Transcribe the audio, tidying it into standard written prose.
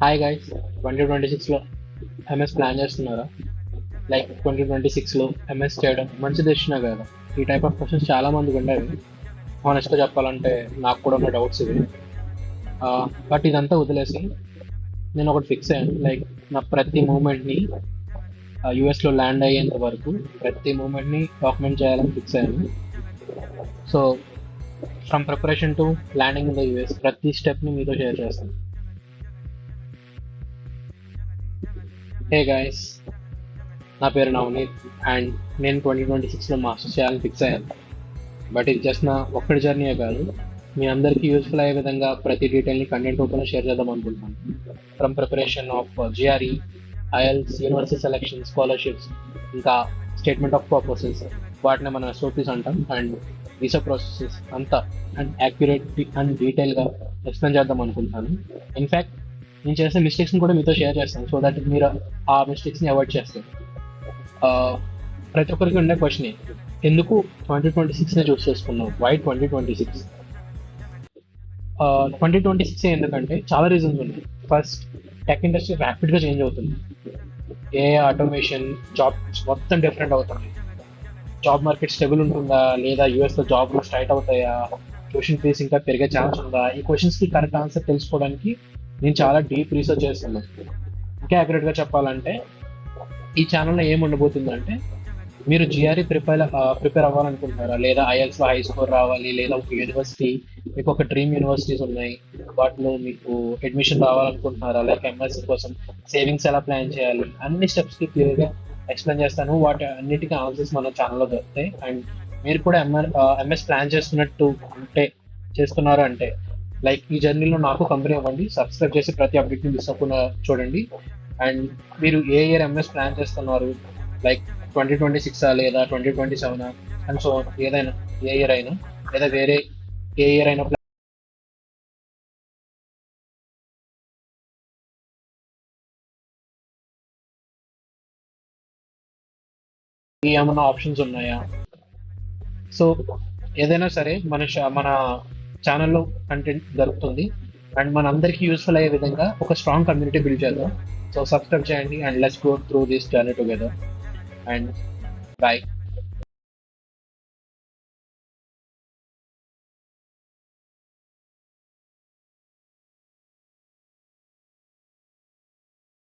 Hi guys, 2026లో MS plan చేస్తున్నారా? Like 2026లో MS చేయడం మంచి డెసిషనే కదా? ఈ టైప్ ఆఫ్ క్వశ్చన్స్ చాలా మందికి ఉండేవి. హానెస్ట్గా చెప్పాలంటే నాకు కూడా ఉన్న డౌట్స్ ఇవి. బట్ ఇదంతా వదిలేసి నేను ఒకటి ఫిక్స్ అయ్యాను. లైక్ నా ప్రతి మూమెంట్ని యూఎస్లో ల్యాండ్ అయ్యేంత వరకు ప్రతి మూమెంట్ని డాక్యుమెంట్ చేయాలని ఫిక్స్ అయ్యాను. So from preparation to landing in the US ప్రతి స్టెప్ని మీతో షేర్ చేస్తాను. హే గాయస్, నా పేరు నవనీత్ అండ్ నేను 2026లో మాస్టర్స్ చేయాలని ఫిక్స్ అయ్యాను. బట్ ఇది జస్ట్ నా ఒక్కడి జర్నీయే కాదు, మీ అందరికీ యూస్ఫుల్ అయ్యే విధంగా ప్రతి డీటెయిల్ని కంటెంట్ రూపంలో షేర్ చేద్దాం అనుకుంటున్నాను. From preparation of GRE, IELTS, university selection, scholarships, ఇంకా స్టేట్మెంట్ ఆఫ్ పర్పసెస్, వాటిని మనం ఎస్ఓపీస్ అంటాం, అండ్ వీసా ప్రాసెసెస్ అంతా అండ్ యాక్యురేట్ అండ్ డీటెయిల్గా ఎక్స్ప్లెయిన్ చేద్దాం అనుకుంటున్నాను. ఇన్ఫ్యాక్ట్ నేను చేసే మిస్టేక్స్ని కూడా మీతో షేర్ చేస్తాను, సో దట్ మీరు ఆ మిస్టేక్స్ని అవాయిడ్ చేస్తారు. ప్రతి ఒక్కరికి ఉండే క్వశ్చన్, ఎందుకు 2026నే చూస్ చేసుకున్నాం? వై 2026? 2026 ఎందుకంటే చాలా రీజన్స్ ఉన్నాయి. ఫస్ట్, టెక్ ఇండస్ట్రీ ర్యాపిడ్గా చేంజ్ అవుతుంది. ఏఐ, ఆటోమేషన్, జాబ్స్ మొత్తం డిఫరెంట్ అవుతుంది. జాబ్ మార్కెట్ స్టెబుల్ ఉంటుందా, లేదా యూఎస్లో జాబ్లు స్ట్రైట్ అవుతాయా, ట్యూషన్ ఫీస్ ఇంకా పెరిగే ఛాన్స్ ఉందా? ఈ క్వశ్చన్స్కి కరెక్ట్ ఆన్సర్ తెలుసుకోవడానికి నేను చాలా డీప్ రీసెర్చ్ చేస్తున్నాను. ఇంకా యాక్యురేట్గా చెప్పాలంటే ఈ ఛానల్లో ఏం ఉండబోతుందంటే, మీరు జిఆర్ఈ ప్రిపేర్ అవ్వాలనుకుంటున్నారా, లేదా ఐఎల్స్లో హై స్కోర్ రావాలి, లేదా ఒక యూనివర్సిటీ, మీకు ఒక డ్రీమ్ యూనివర్సిటీస్ ఉన్నాయి, వాటిలో మీకు అడ్మిషన్ రావాలనుకుంటున్నారా, లైక్ ఎంఎస్సీ కోసం సేవింగ్స్ ఎలా ప్లాన్ చేయాలి, అన్ని స్టెప్స్కి క్లియర్గా ఎక్స్ప్లెయిన్ చేస్తాను. వాటి అన్నిటికీ ఆన్సర్స్ మన ఛానల్లో దొరుకుతాయి. అండ్ మీరు కూడా ఎంఎస్ ప్లాన్ చేస్తున్నారు అంటే లైక్ ఈ జర్నీలో నాకు కంపెనీ అవ్వండి, సబ్స్క్రైబ్ చేసి ప్రతి అప్డేట్ని మిస్ అవ్వకుండా చూడండి. అండ్ మీరు ఏ ఇయర్ ఎంఎస్ ప్లాన్ చేస్తున్నారు, లైక్ 2026 లేదా 2027 అండ్ సో ఏదైనా, ఏ ఇయర్ అయినా, లేదా వేరే ఏ ఇయర్ అయినా ఏమైనా ఆప్షన్స్ ఉన్నాయా? సో ఏదైనా సరే మన ఛానల్లో కంటెంట్ దొరుకుతుంది. అండ్ మన అందరికీ యూస్ఫుల్ అయ్యే విధంగా ఒక స్ట్రాంగ్ కమ్యూనిటీ బిల్డ్ చేద్దాం. సో సబ్స్క్రైబ్ చేయండి and let's go through this journey together. And bye.